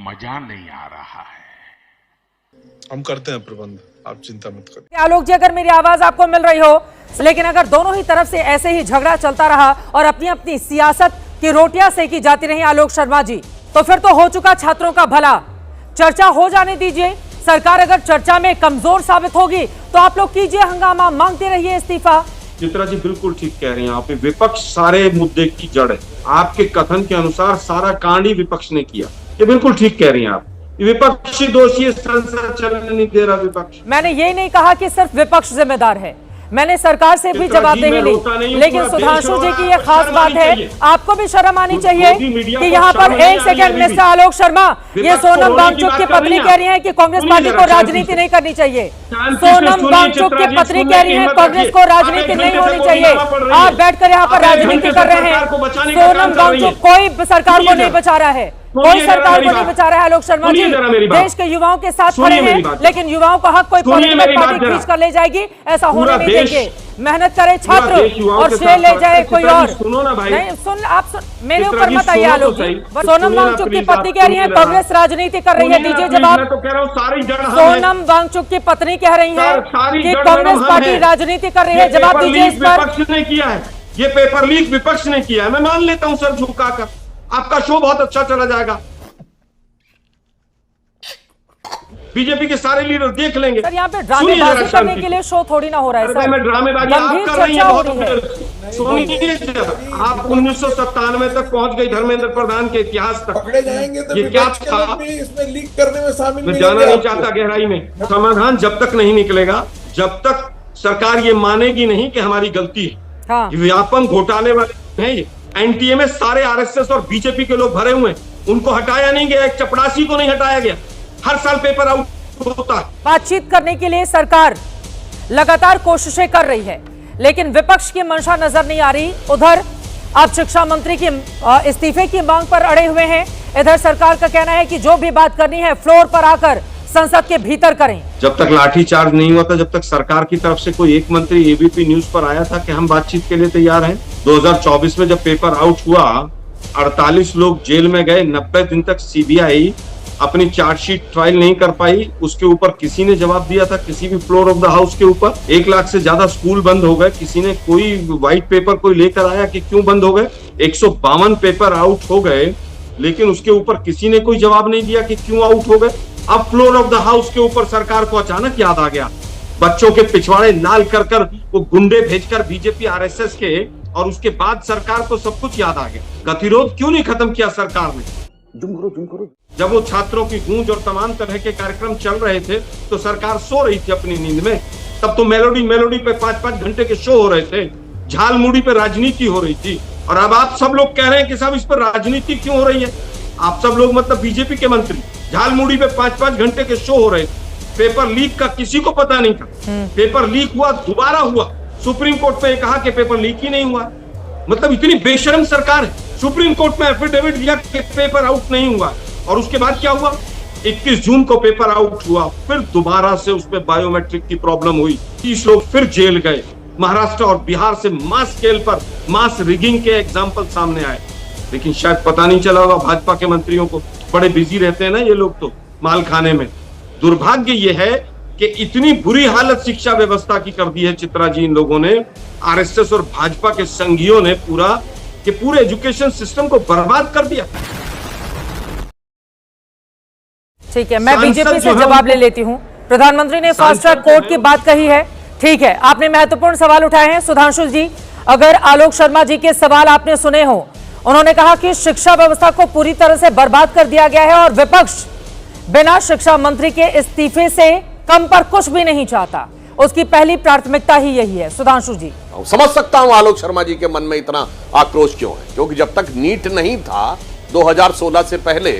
मजा नहीं आ रहा है। हम करते हैं प्रबंध, आप चिंता मत करिए। आलोक जी, अगर मेरी आवाज आपको मिल रही हो, लेकिन अगर दोनों ही तरफ से ऐसे ही झगड़ा चलता रहा और अपनी अपनी सियासत की रोटियां सेकी जाती रही आलोक शर्मा जी, तो फिर तो हो चुका छात्रों का भला। चर्चा हो जाने दीजिए। सरकार अगर चर्चा में कमजोर साबित होगी तो आप लोग कीजिए हंगामा, मांगते रहिए इस्तीफा। चित्रा जी बिल्कुल ठीक कह रही हैं आप। विपक्ष सारे मुद्दे की जड़ है। आपके कथन के अनुसार सारा कांड ही विपक्ष ने किया। ये बिल्कुल ठीक कह रही हैं आप। विपक्षी दोषी है, संसद चलने नहीं दे रहा विपक्ष। मैंने ये नहीं कहा कि सिर्फ विपक्ष जिम्मेदार है, मैंने सरकार से भी जवाबदेही ली, लेकिन सुधांशु जी की ये खास बात है, आपको भी शर्म आनी चाहिए कि यहाँ पर एक सेकंड मिस्टर आलोक शर्मा, ये सोनम वांगचुक की पत्नी कह रही है कि कांग्रेस पार्टी को राजनीति नहीं करनी चाहिए। सोनम वांगचुक की पत्नी कह रही है कांग्रेस को राजनीति नहीं होनी चाहिए। आप बैठकर यहाँ पर राजनीति कर रहे हैं। सोनम वांगचुक कोई सरकार को नहीं बचा रहा है, कोई सरकार को नहीं बचा रहा है। आलोक शर्मा जी देश के युवाओं के साथ खड़े हैं, लेकिन युवाओं का हक कोई पॉलिटिकल पार्टी खींच कर ले जाएगी, ऐसा होने नहीं देंगे। मेहनत करे छात्र और श्रेय ले जाए कोई और। नहीं आप मेरे ऊपर मत आइए आलोक जी। सोनम वांगचुक की पत्नी कह रही है कांग्रेस राजनीति कर रही है, दीजिए जवाब। सोनम वांगचुक की पत्नी कह रही है कि कांग्रेस पार्टी राजनीति कर रही है, जवाब दीजिए इस पर। विपक्ष ने किया है, ये पेपर लीक विपक्ष ने किया है, मैं मान लेता हूं सर झुकाकर। आपका शो बहुत अच्छा चला जाएगा, बीजेपी के सारे लीडर देख लेंगे। सर यहाँ पे ड्रामेबाजी करने के लिए शो थोड़ी ना हो रहा है सर। मैं ड्रामेबाजी आप कर रही हैं बहुत। सुनिए, आप 1997 तक पहुंच गई, धर्मेंद्र प्रधान के इतिहास तक। पकड़े जाएंगे तो ये क्या था, इसमें लीक करने में शामिल मैं जाना नहीं चाहता गहराई में। समाधान जब तक नहीं निकलेगा, जब तक सरकार ये मानेगी नहीं कि हमारी गलती है। हाँ। व्यापम घोटाले वाले हैं ये। एनटीए में सारे आरएसएस और बीजेपी के लोग भरे हुए हैं, उनको हटाया नहीं गया, एक चपरासी को नहीं हटाया गया। हर साल पेपर आउट होता है। बातचीत करने के लिए सरकार लगातार कोशिशें कर रही है, लेकिन विपक्ष की मंशा नजर नहीं आ रही। उधर आप शिक्षा मंत्री की इस्तीफे की मांग पर अड़े हुए हैं, इधर सरकार का कहना है कि जो भी बात करनी है फ्लोर पर आकर संसद के भीतर करें। जब तक लाठीचार्ज नहीं हुआ था, जब तक सरकार की तरफ से कोई एक मंत्री एबीपी न्यूज पर आया था कि हम बातचीत के लिए तैयार हैं। 2024 में जब पेपर आउट हुआ, 48 लोग जेल में गए, 90 दिन तक सीबीआई अपनी चार्जशीट फाइल नहीं कर पाई। उसके ऊपर किसी ने जवाब दिया था, किसी भी फ्लोर ऑफ द हाउस के ऊपर? 1 लाख से ज्यादा स्कूल बंद हो गए, किसी ने कोई व्हाइट पेपर कोई लेकर आया कि क्यों बंद हो गए? 152 पेपर आउट हो गए, लेकिन उसके ऊपर किसी ने कोई जवाब नहीं दिया कि क्यों आउट हो गए। अब फ्लोर ऑफ द हाउस के ऊपर सरकार को अचानक याद आ गया, बच्चों के पिछवाड़े लाल कर कर वो गुंडे भेजकर बीजेपी आरएसएस के, और उसके बाद सरकार को सब कुछ याद आ गया। गतिरोध क्यों नहीं खत्म किया सरकार ने? जब वो छात्रों की गूंज और तमाम तरह के कार्यक्रम चल रहे थे तो सरकार सो रही थी अपनी नींद में। तब तो मेलोडी पे 5-5 घंटे के शो हो रहे थे, झालमुड़ी पे राजनीति हो रही थी। और अब आप सब लोग कह रहे हैं कि साहब इस पर राजनीति क्यों हो रही है? आप सब लोग मतलब बीजेपी के मंत्री, झालमुड़ी पे 5-5 घंटे के शो हो रहे थे। पेपर लीक का किसी को पता नहीं था। पेपर लीक हुआ, दोबारा हुआ, सुप्रीम कोर्ट में कहा कि पेपर लीक ही नहीं हुआ। मतलब इतनी बेशर्म सरकार है। सुप्रीम कोर्ट में एफिडेविट दिया कि पेपर आउट नहीं हुआ, और उसके बाद क्या हुआ? 21 जून को पेपर आउट हुआ, फिर दोबारा से उसमें बायोमेट्रिक की प्रॉब्लम हुई, 30 लोग फिर जेल गए। महाराष्ट्र और बिहार से मास स्केल पर मास रिगिंग के एग्जाम्पल सामने आए, लेकिन शायद पता नहीं चला होगा भाजपा के मंत्रियों को। बड़े बिजी रहते हैं ना ये लोग तो माल खाने में। दुर्भाग्य ये है कि इतनी बुरी हालत शिक्षा व्यवस्था की कर दी है चित्रा जी इन लोगों ने, आरएसएस और भाजपा के संघियों ने पूरे एजुकेशन सिस्टम को बर्बाद कर दिया। ठीक है, मैं बीजेपी से जवाब ले लेती हूं। प्रधानमंत्री ने फास्ट ट्रैक कोर्ट की बात कही है, ठीक है, आपने महत्वपूर्ण सवाल उठाए हैं। सुधांशु जी, अगर आलोक शर्मा जी के सवाल आपने सुने हो, उन्होंने कहा कि शिक्षा व्यवस्था को पूरी तरह से बर्बाद कर दिया गया है और विपक्ष बिना शिक्षा मंत्री के इस्तीफे से कम पर कुछ भी नहीं चाहता, उसकी पहली प्राथमिकता ही यही है। सुधांशु जी, समझ सकता हूं आलोक शर्मा जी के मन में इतना आक्रोश क्यों है, क्योंकि जब तक नीट नहीं था 2016 से पहले,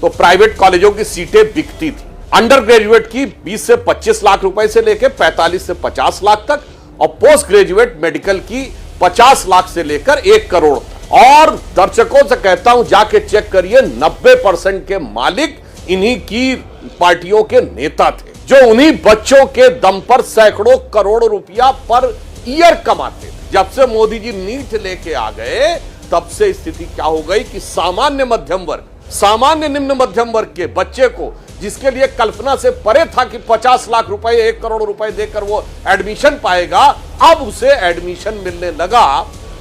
तो प्राइवेट कॉलेजों की सीटें बिकती थी। अंडर ग्रेजुएट की 20 से 25 लाख रुपए से लेकर 45 से 50 लाख तक, और पोस्ट ग्रेजुएट मेडिकल की 50 लाख से लेकर 1 करोड़ तक। और दर्शकों से कहता हूं, जाके चेक करिए, 90% के मालिक इन्हीं की पार्टियों के नेता थे, जो उन्हीं बच्चों के दम पर सैकड़ों करोड़ रुपया पर ईयर कमाते थे। जब से मोदी जी नीट लेके आ गए, तब से स्थिति क्या हो गई कि सामान्य मध्यम वर्ग सामान्य निम्न मध्यम वर्ग के बच्चे को, जिसके लिए कल्पना से परे था कि 50 लाख रुपए 1 करोड़ रुपए देकर वो एडमिशन पाएगा, अब उसे एडमिशन मिलने लगा।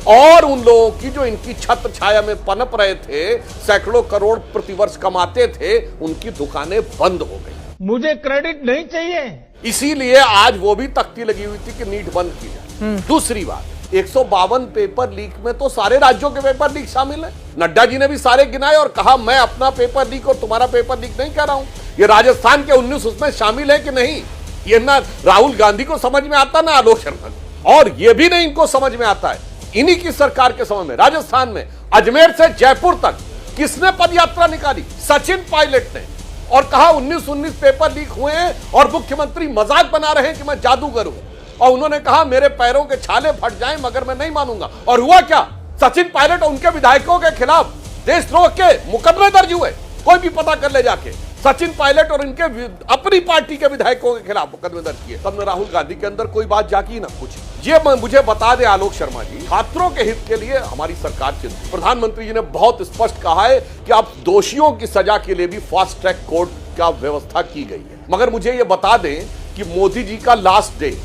और उन लोगों की जो इनकी छत्र छाया में पनप रहे थे, सैकड़ों करोड़ प्रतिवर्ष कमाते थे, उनकी दुकानें बंद हो गई। मुझे क्रेडिट नहीं चाहिए, इसीलिए आज वो भी तख्ती लगी हुई थी कि नीट बंद की जाए। दूसरी बात, 152 पेपर लीक में तो सारे राज्यों के पेपर लीक शामिल है। नड्डा जी ने भी सारे गिनाए और कहा मैं अपना पेपर लीक और तुम्हारा पेपर लीक नहीं कह रहा हूं। ये राजस्थान के 19 उसमें शामिल है कि नहीं, ये ना राहुल गांधी को समझ में आता, ना आलोक शर्मा को, और ये भी नहीं इनको समझ में आता है। इन्हीं की सरकार के समय में राजस्थान में अजमेर से जयपुर तक किसने पदयात्रा निकाली? सचिन पायलट ने, और कहा 19 पेपर लीक हुए हैं और मुख्यमंत्री मजाक बना रहे हैं कि मैं जादूगर हूं। और उन्होंने कहा मेरे पैरों के छाले फट जाएं मगर मैं नहीं मानूंगा। और हुआ क्या? सचिन पायलट और उनके विधायकों के खिलाफ देशद्रोह के मुकदमे दर्ज हुए। कोई भी पता कर ले जाके, सचिन पायलट और इनके अपनी पार्टी के विधायकों के खिलाफ मुकदमे दर्ज किए। तब न राहुल गांधी के अंदर कोई बात जागी ना कुछ। ये मुझे बता दें आलोक शर्मा जी, छात्रों के हित के लिए हमारी सरकार चिंतित। प्रधानमंत्री जी ने बहुत स्पष्ट कहा है कि अब दोषियों की सजा के लिए भी फास्ट ट्रैक कोर्ट का व्यवस्था की गई है। मगर मुझे ये बता दें कि मोदी जी का लास्ट डे,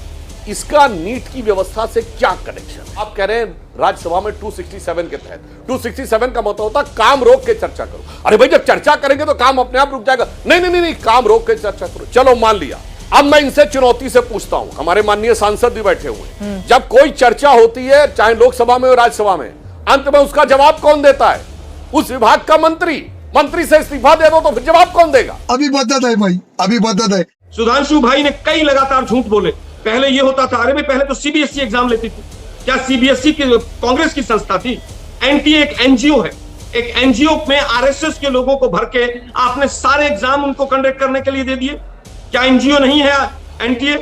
इसका नीट की व्यवस्था से क्या कनेक्शन? आप कह रहे हैं राज्यसभा में 267 के तहत, 267 का मतलब होता काम रोक के चर्चा करो। अरे भाई जब चर्चा करेंगे तो काम अपने आप रुक जाएगा। नहीं नहीं नहीं, काम रोक के चर्चा करो। चलो मान लिया। अब मैं इनसे चुनौती से पूछता हूं, हमारे माननीय सांसद भी बैठे हुए हैं, जब कोई चर्चा होती है चाहे लोकसभा में और राज्यसभा में, अंत में उसका जवाब कौन देता है? उस विभाग का मंत्री से इस्तीफा दे दो तो फिर जवाब कौन देगा? अभी बदत है भाई, अभी बदत है। सुधांशु भाई ने कई लगातार झूठ बोले। पहले ये होता था, अरे भाई पहले तो सीबीएसई एग्जाम लेती थी। क्या सीबीएसई की कांग्रेस की संस्था थी? एनटीए एक एनजीओ है। एक एनजीओ में आरएसएस के लोगों को भर के आपने सारे एग्जाम उनको कंडक्ट करने के लिए दे दिए। क्या एनजीओ नहीं है एनटीए?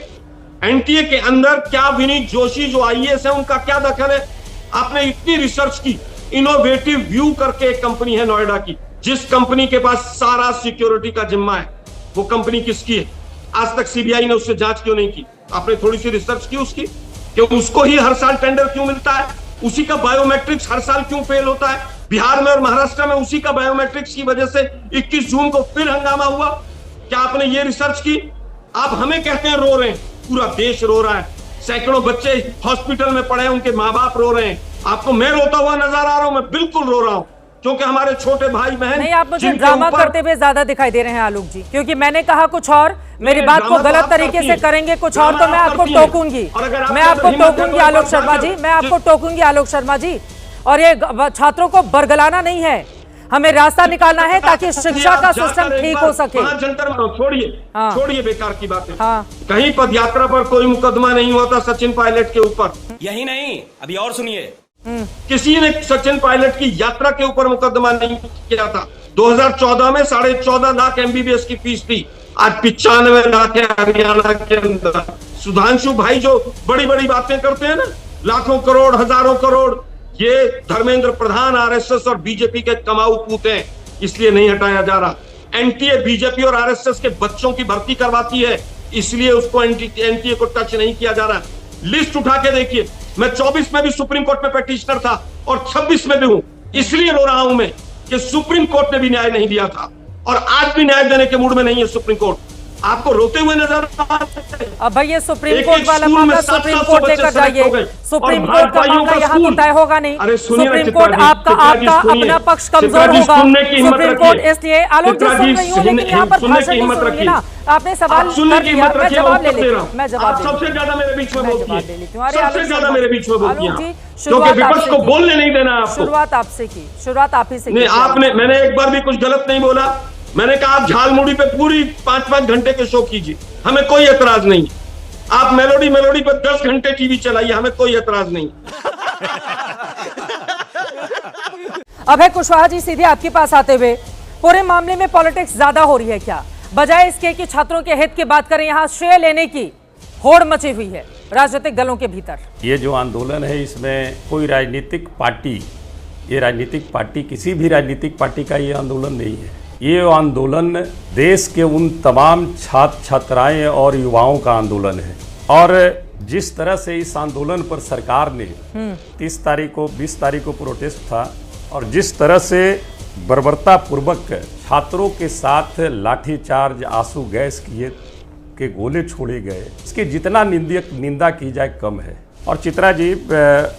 एनटीए के अंदर क्या विनीत जोशी जो आईएएस है उनका क्या दखल है? आपने इतनी रिसर्च की। इनोवेटिव व्यू करके एक कंपनी है नोएडा की, जिस कंपनी के पास सारा सिक्योरिटी का जिम्मा है। वो कंपनी किसकी है? आज तक सीबीआई ने उससे जांच क्यों नहीं की? आपने थोड़ी सी रिसर्च की उसकी? क्यों उसको ही हर साल टेंडर क्यों मिलता है? उसी का बायोमेट्रिक्स हर साल क्यों फेल होता है? बिहार में और महाराष्ट्र में उसी का बायोमेट्रिक्स की वजह से 21 जून को फिर हंगामा हुआ। क्या आपने ये रिसर्च की? आप हमें कहते हैं रो रहे हैं, पूरा देश रो रहा है। सैकड़ों बच्चे हॉस्पिटल में पड़े हैं, उनके माँ बाप रो रहे हैं। आपको मैं रोता हुआ नजर आ रहा हूं? मैं बिल्कुल रो रहा हूं, क्योंकि हमारे छोटे भाई बहन नहीं, आप मुझे ड्रामा करते हुए ज्यादा दिखाई दे रहे हैं आलोक जी, क्योंकि मैंने कहा कुछ और, मेरी बात को गलत तरीके से करेंगे कुछ और, तो मैं आपको टोकूंगी। मैं आपको टोकूंगी आलोक शर्मा जी, मैं आपको टोकूंगी आलोक शर्मा जी। और ये छात्रों को बरगलाना नहीं है, हमें रास्ता निकालना है ताकि शिक्षा का सिस्टम ठीक हो सके। छोड़िए बेकार की बातें। कहीं पदयात्रा पर कोई मुकदमा नहीं हुआ था सचिन पायलट के ऊपर। यही नहीं, अभी और सुनिए, किसी ने सचिन पायलट की यात्रा के ऊपर मुकदमा नहीं किया था। 2014 में 14.5 लाख एमबीबीएस की फीस थी, आज 95 लाख है हरियाणा के अंदर। सुधांशु भाई जो बड़ी बड़ी बातें करते हैं ना, लाखों करोड़ हजारों करोड़, ये धर्मेंद्र प्रधान आरएसएस और बीजेपी के कमाऊ पूत हैं, इसलिए नहीं हटाया जा रहा। एनटीए बीजेपी और आरएसएस के बच्चों की भर्ती करवाती है, इसलिए उसको एनटीए को टच नहीं किया जा रहा। लिस्ट उठा के देखिए, मैं 24 में भी सुप्रीम कोर्ट में पेटिशनर था और 26 में भी हूं। इसलिए रो रहा हूं मैं कि सुप्रीम कोर्ट ने भी न्याय नहीं दिया था और आज भी न्याय देने के मूड में नहीं है सुप्रीम कोर्ट। आपको रोते हुए नजर अब भाई ये सुप्रीम कोर्ट वाला मामला सुप्रीम कोर्ट लेकर जाइए। सुप्रीम कोर्ट का मामला यहाँ तो तय होगा नहीं। सुप्रीम कोर्ट आपका अपना पक्ष कमजोर होगा। सुप्रीम कोर्ट इसलिए आलोक जी सुन रही हूँ, लेकिन यहाँ पर भाषण नहीं सुनिए ना। आपने सवाल कर दिया, मैं जवाब ले लेती हूँ। मैं जवाब सबसे ज्यादा मेरे बीच में बोलती है, सबसे ज्यादा मेरे बीच में बोलती है। है, क्योंकि विपक्ष को बोलने नहीं देना आपको। शुरुआत आपसे की, शुरुआत आप ही से की। आपने, मैंने एक बार भी कुछ गलत नहीं बोला। मैंने कहा आप झालमुड़ी पे पूरी 5-5 घंटे के शो कीजिए, हमें कोई एतराज नहीं। आप मेलोडी पे 10 घंटे टीवी चलाइए, हमें कोई एतराज नहीं। अभय कुशवाहा जी, सीधे आपके पास आते हुए, पूरे मामले में पॉलिटिक्स ज्यादा हो रही है क्या? बजाय इसके कि छात्रों के हित की बात करें, यहाँ श्रेय लेने की होड़ मची हुई है राजनीतिक दलों के भीतर। ये जो आंदोलन है, इसमें कोई राजनीतिक पार्टी, ये राजनीतिक पार्टी, किसी भी राजनीतिक पार्टी का ये आंदोलन नहीं है। ये आंदोलन देश के उन तमाम छात्र छात्राएं और युवाओं का आंदोलन है। और जिस तरह से इस आंदोलन पर सरकार ने 30 तारीख को 20 तारीख को प्रोटेस्ट था, और जिस तरह से बर्बरतापूर्वक छात्रों के साथ लाठीचार्ज, आंसू गैस किए के गोले छोड़े गए, इसकी जितना निंदा की जाए कम है। और चित्रा जी,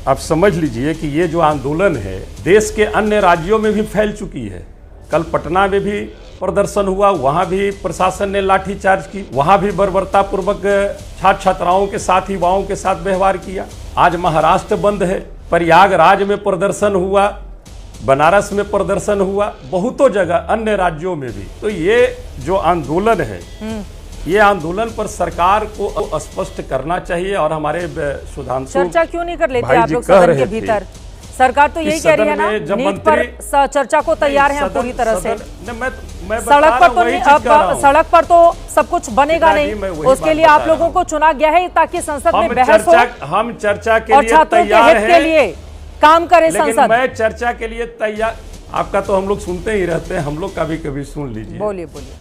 आप समझ लीजिए कि ये जो आंदोलन है देश के अन्य राज्यों में भी फैल चुकी है। कल पटना में भी प्रदर्शन हुआ, वहाँ भी प्रशासन ने लाठीचार्ज की, वहाँ भी बर्बरतापूर्वक छात्र छात्राओं के साथ, युवाओं के साथ व्यवहार किया। आज महाराष्ट्र बंद है, प्रयागराज में प्रदर्शन हुआ, बनारस में प्रदर्शन हुआ, बहुतों जगह अन्य राज्यों में भी। तो ये जो आंदोलन है, ये आंदोलन पर सरकार को स्पष्ट करना चाहिए। और हमारे सुधांशु चर्चा क्यों नहीं कर लेते आप लोग सदन के भीतर? सरकार तो यही कह रही है ना, नीट पर चर्चा को तैयार है पूरी तरह से। सड़क पर तो नहीं, अब सड़क पर तो सब कुछ बनेगा नहीं, उसके लिए आप लोगों को चुना गया है ताकि संसद में बहस हो, हम चर्चा के और लिए छात्रों के हित के लिए काम करे संसद। मैं चर्चा के लिए तैयार, आपका तो हम लोग सुनते ही रहते हैं, हम लोग का भी कभी सुन लीजिए। बोलिए बोलिए।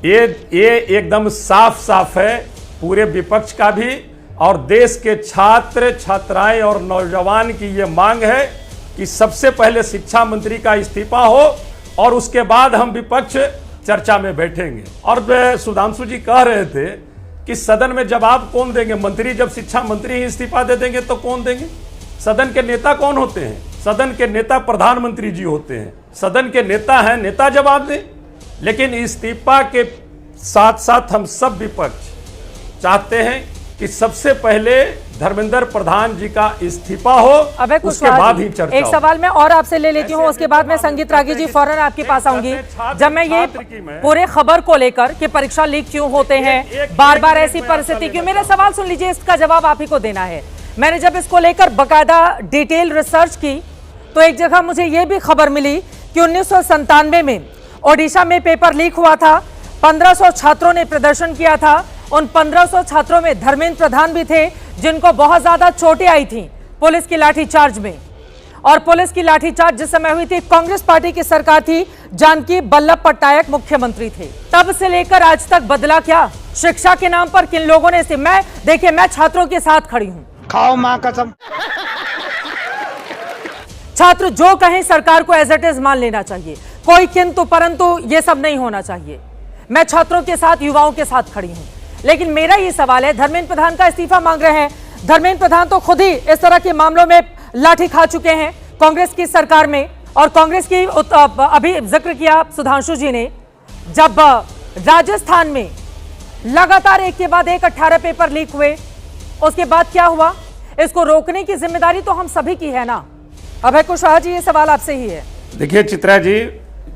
ये एकदम साफ साफ है पूरे विपक्ष का भी, और देश के छात्र छात्राएं और नौजवान की ये मांग है कि सबसे पहले शिक्षा मंत्री का इस्तीफा हो और उसके बाद हम विपक्ष चर्चा में बैठेंगे। और सुधांशु जी कह रहे थे कि सदन में जवाब कौन देंगे? मंत्री, जब शिक्षा मंत्री ही इस्तीफा दे देंगे तो कौन देंगे? सदन के नेता कौन होते हैं? सदन के नेता प्रधानमंत्री जी होते हैं। सदन के नेता हैं, नेता जवाब दें। लेकिन इस्तीफा के साथ साथ हम सब विपक्ष चाहते हैं कि सबसे पहले धर्मेंद्र प्रधान जी का इस्तीफा हो, उसके बाद ही चर्चा। एक सवाल मैं और आपसे ले लेती हूं, उसके बाद मैं संगीत रागी जी फौरन आपके पास आऊंगी। जब मैं ये पूरे खबर को लेकर कि परीक्षा लीक क्यों होते हैं, बार बार ऐसी परिस्थिति क्यों, मेरा सवाल सुन लीजिए, इसका जवाब आप ही को देना है। मैंने जब इसको लेकर बाकायदा डिटेल रिसर्च की तो एक जगह मुझे ये भी खबर मिली कि 1997 में ओडिशा में पेपर लीक हुआ था, 1500 छात्रों ने प्रदर्शन किया था। उन 1500 छात्रों में धर्मेंद्र प्रधान भी थे, जिनको बहुत ज्यादा चोटें आई थी पुलिस की लाठीचार्ज में। और पुलिस की लाठीचार्ज जिस समय हुई थी, कांग्रेस पार्टी की सरकार थी, जानकी वल्लभ पट्टायक मुख्यमंत्री थे। तब से लेकर आज तक बदला क्या? शिक्षा के नाम पर किन लोगों ने मैं छात्रों के साथ खड़ी हूं। खाओ मां कसम। छात्र जो कहें सरकार को एज इट इज मान लेना चाहिए, कोई किंतु परंतु ये सब नहीं होना चाहिए। मैं छात्रों के साथ, युवाओं के साथ खड़ी हूं। लेकिन मेरा ये सवाल है, धर्मेंद्र प्रधान का इस्तीफा मांग रहे हैं। धर्मेंद्र प्रधान तो खुद ही इस तरह के मामलों में लाठी खा चुके हैं कांग्रेस की सरकार में। और कांग्रेस की अभी जिक्र किया सुधांशु जी ने, जब राजस्थान में लगातार एक के बाद एक 18 पेपर लीक हुए, उसके बाद क्या हुआ? इसको रोकने की जिम्मेदारी तो हम सभी की है ना। अभय कुशवाहा जी, ये सवाल आपसे ही है। देखिए चित्रा जी,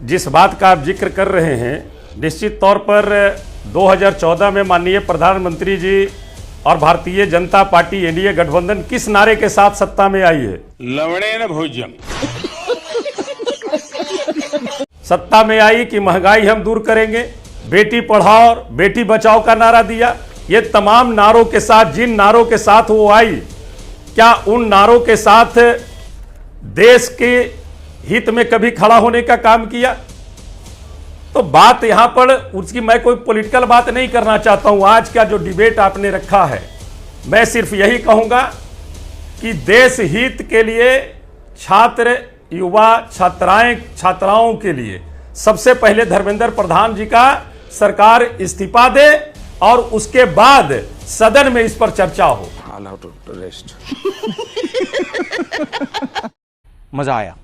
जिस बात का आप जिक्र कर रहे हैं, निश्चित तौर पर 2014 में माननीय प्रधानमंत्री जी और भारतीय जनता पार्टी एनडीए गठबंधन किस नारे के साथ सत्ता में आई है? लवणेन भोज्यम। सत्ता में आई कि महंगाई हम दूर करेंगे, बेटी पढ़ाओ और बेटी बचाओ का नारा दिया। ये तमाम नारों के साथ, जिन नारों के साथ वो आई, क्या उन नारों के साथ देश के हित में कभी खड़ा होने का काम किया? तो बात यहां पर उसकी, मैं कोई पॉलिटिकल बात नहीं करना चाहता हूं। आज का जो डिबेट आपने रखा है, मैं सिर्फ यही कहूंगा कि देश हित के लिए, छात्र, युवा, छात्राओं के लिए सबसे पहले धर्मेंद्र प्रधान जी का सरकार इस्तीफा दे और उसके बाद सदन में इस पर चर्चा हो। मजा आया।